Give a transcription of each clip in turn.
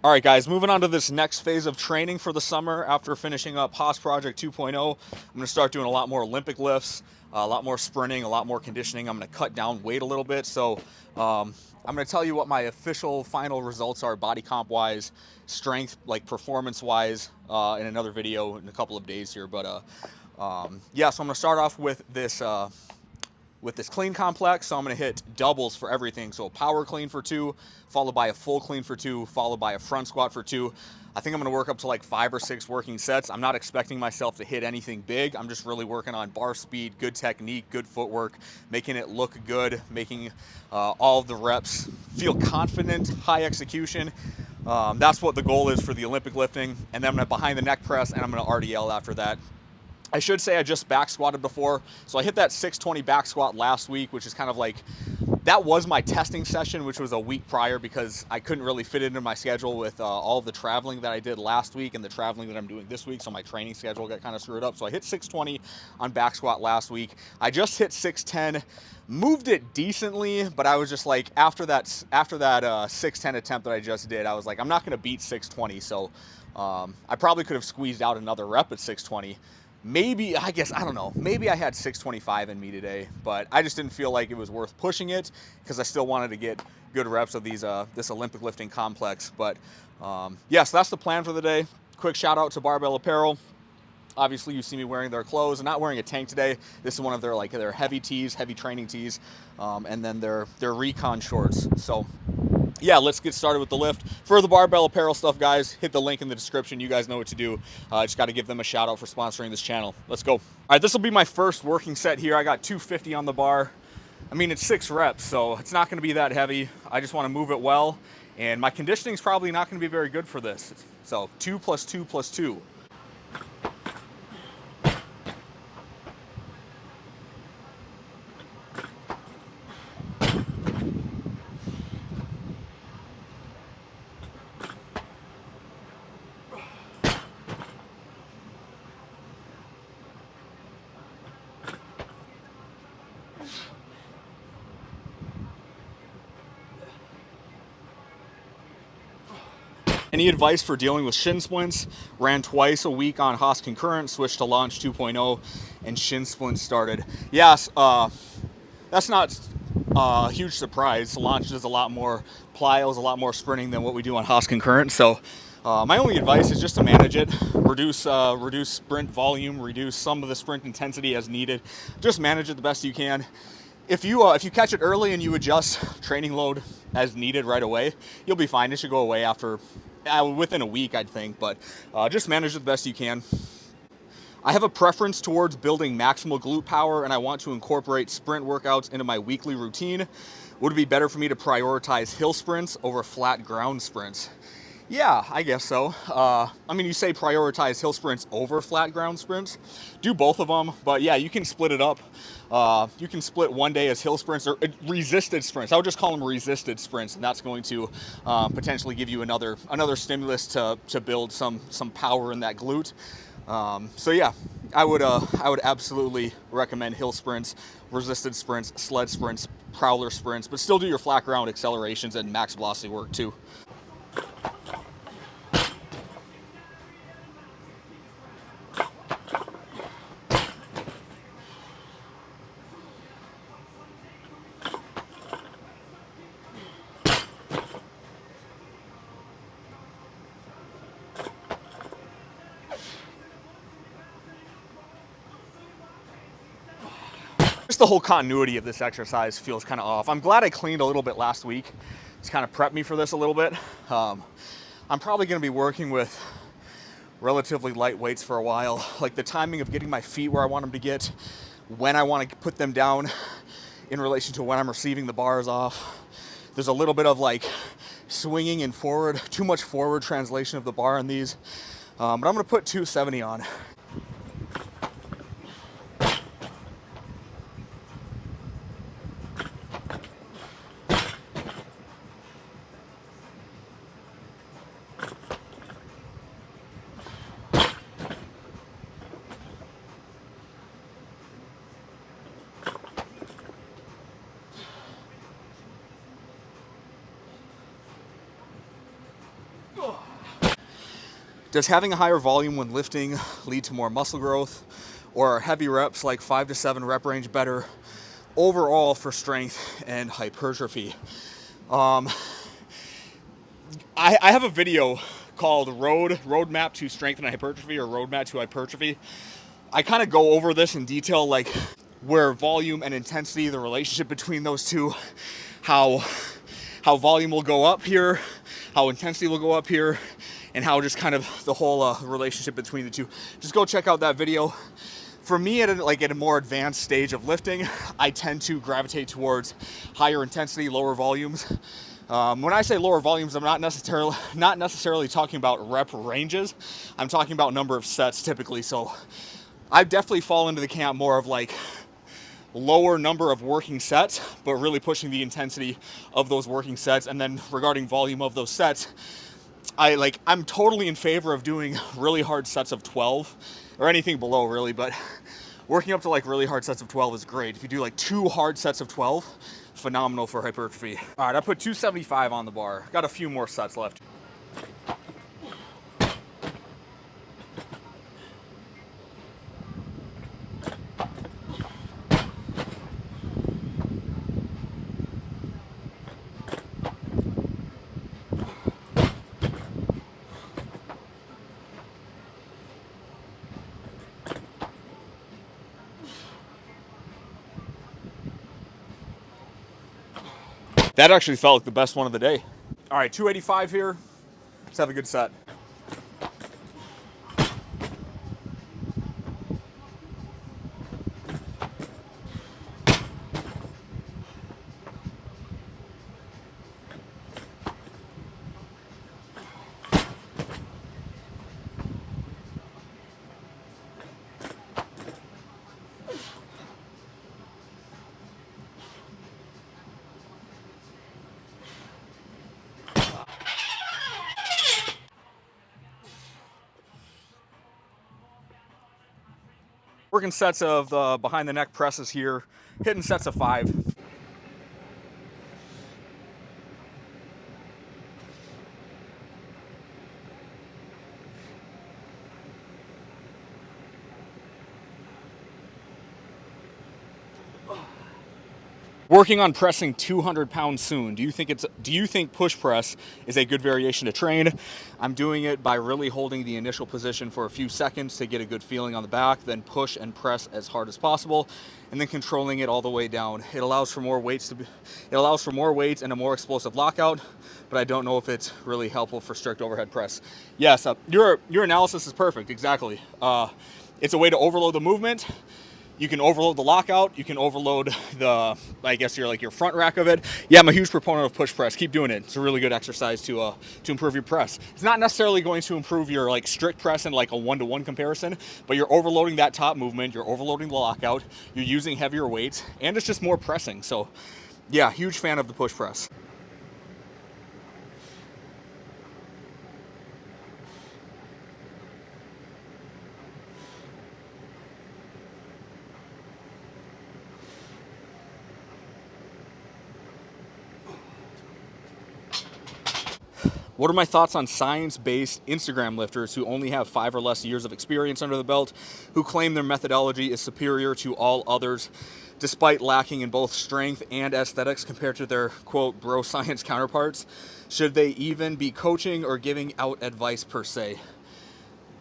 All right, guys, moving on to this next phase of training for the summer after finishing up Haas Project 2.0. I'm going to start doing a lot more Olympic lifts, a lot more sprinting, a lot more conditioning. I'm going to cut down weight a little bit. So I'm going to tell you what my official final results are body comp wise, strength, like performance wise, in another video in a couple of days here. But yeah, so I'm going to start off with this clean complex. So I'm going to hit doubles for everything. So a power clean for 2, followed by a full clean for 2, followed by a front squat for 2. I think I'm going to work up to like 5 or 6 working sets. I'm not expecting myself to hit anything big. I'm just really working on bar speed, good technique, good footwork, making it look good, making all of the reps feel confident, high execution. That's what the goal is for the Olympic lifting. And then I'm going to behind the neck press, and I'm going to RDL after that. I should say I just back squatted before. So I hit that 620 back squat last week, which is kind of like, that was my testing session, which was a week prior because I couldn't really fit it into my schedule with all of the traveling that I did last week and the traveling that I'm doing this week. So my training schedule got kind of screwed up. So I hit 620 on back squat last week. I just hit 610, moved it decently, but I was just like, after that 610 attempt that I just did, I was like, I'm not going to beat 620. So I probably could have squeezed out another rep at 620. Maybe, I guess, I don't know, maybe I had 625 in me today, but I just didn't feel like it was worth pushing it because I still wanted to get good reps of this Olympic lifting complex. But yeah, so that's the plan for the day. Quick shout out to Barbell Apparel. Obviously, you see me wearing their clothes. I'm not wearing a tank today. This is one of their heavy tees, heavy training tees, and then their recon shorts. So yeah, let's get started with the lift. For the Barbell Apparel stuff, guys, hit the link in the description. You guys know what to do. Just got to give them a shout out for sponsoring this channel. Let's go. All right, this will be my first working set here. I got 250 on the bar. I mean, it's 6 reps, so it's not going to be that heavy. I just want to move it well, and my conditioning is probably not going to be very good for this. So 2 plus 2 plus 2. Any advice for dealing with shin splints? Ran twice a week on Haas Concurrent, switched to Launch 2.0, and shin splints started. Yes, that's not a huge surprise. Launch does a lot more plyos, a lot more sprinting than what we do on Haas Concurrent. So my only advice is just to manage it. Reduce sprint volume, reduce some of the sprint intensity as needed. Just manage it the best you can. If you catch it early and you adjust training load as needed right away, you'll be fine. It should go away after within a week, I'd think. But just manage it the best you can. I have a preference towards building maximal glute power, and I want to incorporate sprint workouts into my weekly routine. Would it be better for me to prioritize hill sprints over flat ground sprints? Yeah, I guess so. I mean, you say prioritize hill sprints over flat ground sprints. Do both of them, but yeah, you can split it up. You can split one day as hill sprints or resisted sprints. I would just call them resisted sprints, and that's going to potentially give you another stimulus to build some power in that glute. So yeah, I would absolutely recommend hill sprints, resisted sprints, sled sprints, prowler sprints, but still do your flat ground accelerations and max velocity work too. Just the whole continuity of this exercise feels kind of off. I'm glad I cleaned a little bit last week. It's kind of prepped me for this a little bit. I'm probably going to be working with relatively light weights for a while. Like the timing of getting my feet where I want them to get, when I want to put them down in relation to when I'm receiving the bars off. There's a little bit of like swinging and forward, too much forward translation of the bar in these. But I'm going to put 270 on. Does having a higher volume when lifting lead to more muscle growth, or are heavy reps like 5 to 7 rep range better overall for strength and hypertrophy? I have a video called Roadmap to Strength and Hypertrophy, or Roadmap to Hypertrophy. I kind of go over this in detail, like where volume and intensity, the relationship between those two, how volume will go up here, how intensity will go up here, and how just kind of the whole relationship between the two. Just go check out that video. For me, at a more advanced stage of lifting, I tend to gravitate towards higher intensity, lower volumes. When I say lower volumes, I'm not necessarily talking about rep ranges. I'm talking about number of sets typically. So I definitely fall into the camp more of like lower number of working sets, but really pushing the intensity of those working sets. And then regarding volume of those sets, I'm totally in favor of doing really hard sets of 12 or anything below really, but working up to like really hard sets of 12 is great. If you do like 2 hard sets of 12, phenomenal for hypertrophy. All right, I put 275 on the bar. Got a few more sets left. That actually felt like the best one of the day. All right, 285 here. Let's have a good set. Working sets of the behind the neck presses here, hitting sets of 5. Working on pressing 200 pounds soon. Do you think push press is a good variation to train? I'm doing it by really holding the initial position for a few seconds to get a good feeling on the back, then push and press as hard as possible, and then controlling it all the way down. It allows for more weights and a more explosive lockout, but I don't know if it's really helpful for strict overhead press. Yes, your analysis is perfect. Exactly. It's a way to overload the movement. You can overload the lockout. You can overload the, I guess, your front rack of it. Yeah, I'm a huge proponent of push press. Keep doing it. It's a really good exercise to improve your press. It's not necessarily going to improve your strict press in like a 1-to-1 comparison, but you're overloading that top movement. You're overloading the lockout. You're using heavier weights, and it's just more pressing. So, yeah, huge fan of the push press. What are my thoughts on science-based Instagram lifters who only have 5 or less years of experience under the belt, who claim their methodology is superior to all others, despite lacking in both strength and aesthetics compared to their, quote, bro science counterparts? Should they even be coaching or giving out advice per se?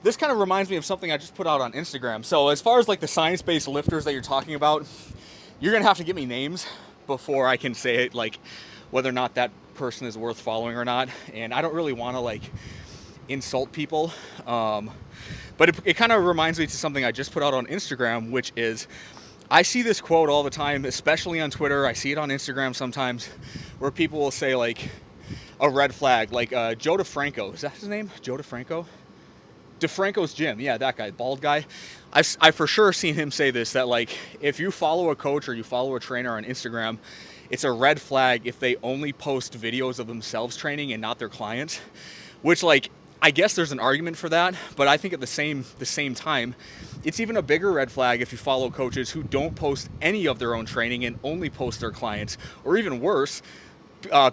This kind of reminds me of something I just put out on Instagram. So as far as like the science-based lifters that you're talking about, you're going to have to give me names before I can say it, like whether or not that person is worth following or not. And I don't really want to like insult people, but it kind of reminds me to something I just put out on Instagram, which is I see this quote all the time, especially on Twitter. I see it on Instagram sometimes, where people will say like a red flag, like Joe DeFranco. Is that his name? Joe DeFranco? DeFranco's gym. Yeah, that guy, bald guy. I've for sure seen him say this, that like if you follow a coach or you follow a trainer on Instagram, it's a red flag if they only post videos of themselves training and not their clients, which like, I guess there's an argument for that, but I think at the same time, it's even a bigger red flag if you follow coaches who don't post any of their own training and only post their clients, or even worse,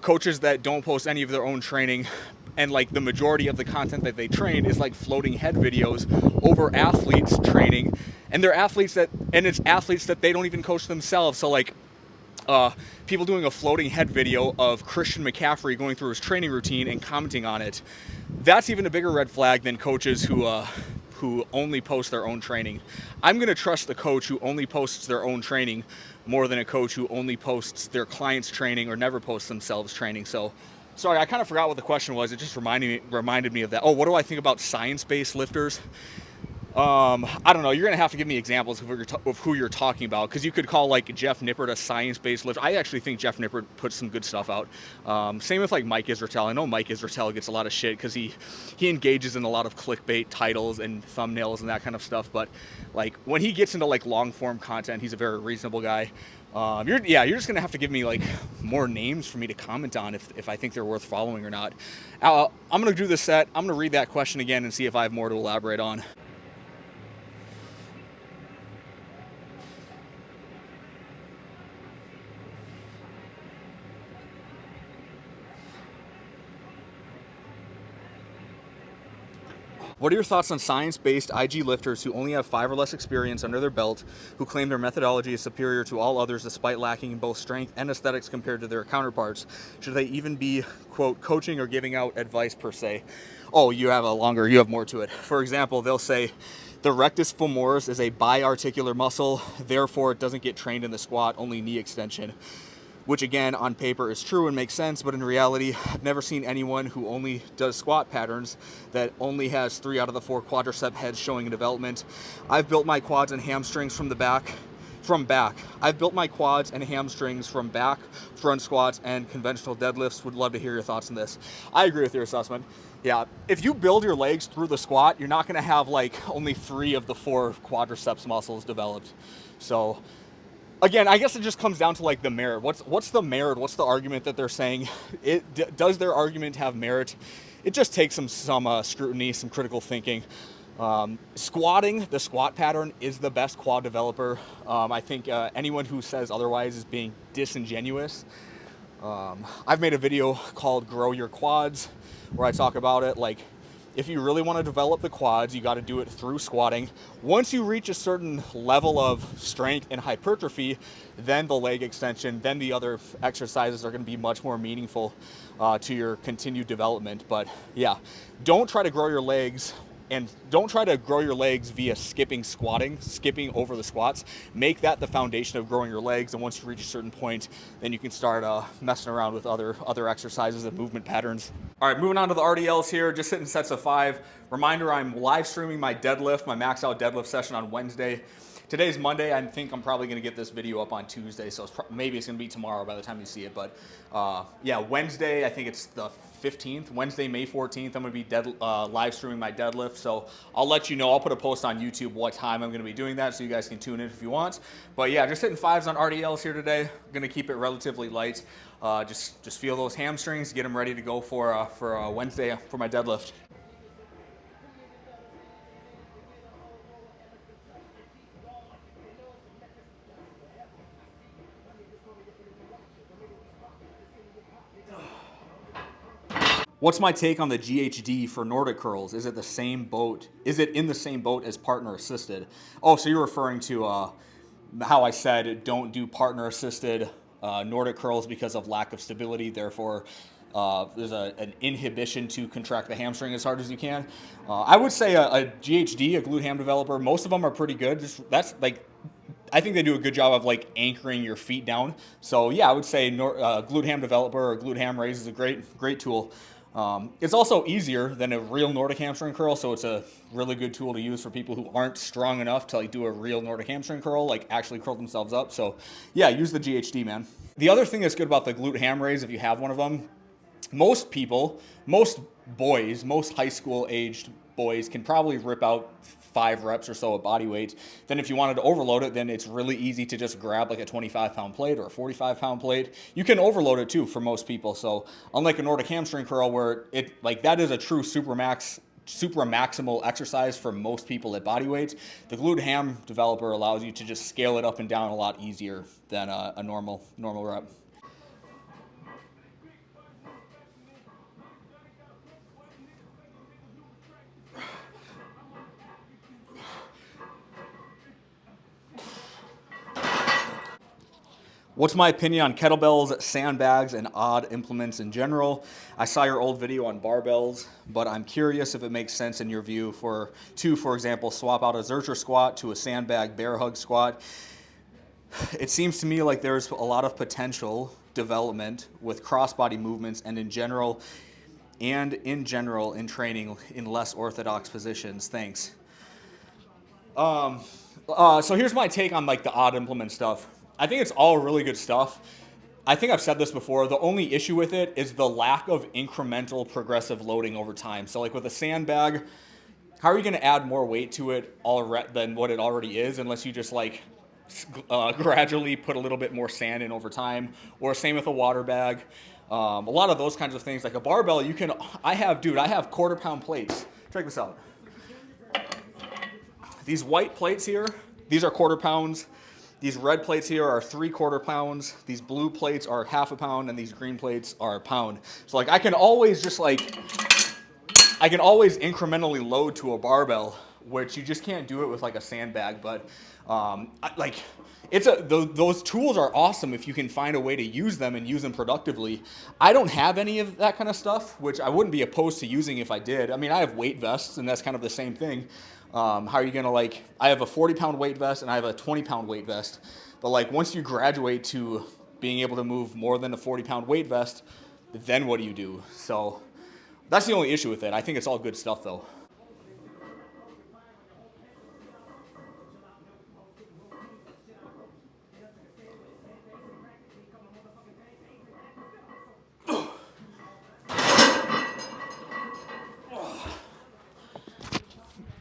coaches that don't post any of their own training and like the majority of the content that they train is like floating head videos over athletes training, and they're athletes that, and it's athletes that they don't even coach themselves. So like people doing a floating head video of Christian McCaffrey going through his training routine and commenting on it. That's even a bigger red flag than coaches who only post their own training. I'm going to trust the coach who only posts their own training more than a coach who only posts their clients' training or never posts themselves training. So, sorry, I kind of forgot what the question was. It just reminded me of that. Oh, what do I think about science-based lifters? I don't know. You're gonna have to give me examples of who you're talking about, because you could call like Jeff Nippert a science-based lifter. I actually think Jeff Nippert puts some good stuff out. Same with like Mike Israetel. I know Mike Israetel gets a lot of shit because he engages in a lot of clickbait titles and thumbnails and that kind of stuff. But like when he gets into like long-form content, he's a very reasonable guy. You're just gonna have to give me like more names for me to comment on if I think they're worth following or not. I'm gonna do this set. I'm gonna read that question again and see if I have more to elaborate on. What are your thoughts on science-based IG lifters who only have 5 or less experience under their belt, who claim their methodology is superior to all others despite lacking in both strength and aesthetics compared to their counterparts? Should they even be, quote, coaching or giving out advice per se? Oh, you have more to it. For example, they'll say the rectus femoris is a biarticular muscle, therefore it doesn't get trained in the squat, only knee extension. Which again, on paper is true and makes sense, but in reality, I've never seen anyone who only does squat patterns that only has 3 out of the 4 quadricep heads showing in development. I've built my quads and hamstrings from back. I've built my quads and hamstrings from back, front squats, and conventional deadlifts. Would love to hear your thoughts on this. I agree with your assessment. Yeah, if you build your legs through the squat, you're not gonna have like only 3 of the 4 quadriceps muscles developed. So, again, I guess it just comes down to like the merit. What's the merit? What's the argument that they're saying? Does their argument have merit? It just takes some scrutiny, some critical thinking. Squatting, the squat pattern is the best quad developer. I think anyone who says otherwise is being disingenuous. I've made a video called Grow Your Quads where I talk about it. Like, if you really want to develop the quads, you got to do it through squatting. Once you reach a certain level of strength and hypertrophy, then the leg extension, then the other exercises are going to be much more meaningful to your continued development. But yeah, don't try to grow your legs via skipping over the squats. Make that the foundation of growing your legs, and once you reach a certain point, then you can start messing around with other exercises and movement patterns. All right, moving on to the RDLs here, just hitting sets of 5. Reminder, I'm live streaming my deadlift, my max out deadlift session on Wednesday. Today's Monday. I think I'm probably going to get this video up on Tuesday, so maybe it's going to be tomorrow by the time you see it. But yeah, Wednesday, I think it's the 15th, Wednesday, May 14th, I'm going to be live streaming my deadlift. So I'll let you know. I'll put a post on YouTube what time I'm going to be doing that, so you guys can tune in if you want. But yeah, just hitting 5s on RDLs here today. I'm going to keep it relatively light. Just feel those hamstrings, get them ready to go for Wednesday for my deadlift. What's my take on the GHD for Nordic curls? Is it the same boat? Is it in the same boat as partner assisted? Oh, so you're referring to how I said don't do partner assisted Nordic curls because of lack of stability. Therefore, there's an inhibition to contract the hamstring as hard as you can. I would say a GHD, a glute ham developer, most of them are pretty good. That's like, I think they do a good job of like anchoring your feet down. So yeah, I would say glute ham developer or glute ham raise is a great tool. It's also easier than a real Nordic hamstring curl, so it's a really good tool to use for people who aren't strong enough to like do a real Nordic hamstring curl, like actually curl themselves up. So yeah, use the GHD, man. The other thing that's good about the glute ham raise, if you have one of them, most boys, most high school aged boys can probably rip out 5 reps or so of body weight. Then if you wanted to overload it, then it's really easy to just grab like a 25-pound plate or a 45-pound plate. You can overload it too for most people. So unlike a Nordic hamstring curl where that is a true super maximal exercise for most people at body weight, the glute ham developer allows you to just scale it up and down a lot easier than a normal rep. What's my opinion on kettlebells, sandbags, and odd implements in general? I saw your old video on barbells, but I'm curious if it makes sense in your view for example, swap out a Zercher squat to a sandbag bear hug squat. It seems to me like there's a lot of potential development with crossbody movements and in general in training in less orthodox positions. Thanks. So here's my take on like the odd implement stuff. I think it's all really good stuff. I think I've said this before. The only issue with it is the lack of incremental progressive loading over time. So like with a sandbag, how are you going to add more weight to it than what it already is unless you just like gradually put a little bit more sand in over time? Or same with a water bag. A lot of those kinds of things. Like a barbell, I have quarter-pound plates. Check this out. These white plates here, these are quarter pounds. These red plates here are 3/4 pounds. These blue plates are 1/2 pound, and these green plates are 1 pound. So like I can always incrementally load to a barbell, which you just can't do it with like a sandbag. But those tools are awesome if you can find a way to use them and use them productively. I don't have any of that kind of stuff, which I wouldn't be opposed to using if I did. I mean, I have weight vests, and that's kind of the same thing. How are you gonna I have a 40-pound weight vest and I have a 20-pound weight vest. But like once you graduate to being able to move more than a 40-pound weight vest, then what do you do? So that's the only issue with it. I think it's all good stuff though.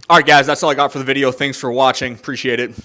All right, guys, that's all I got for the video. Thanks for watching. Appreciate it.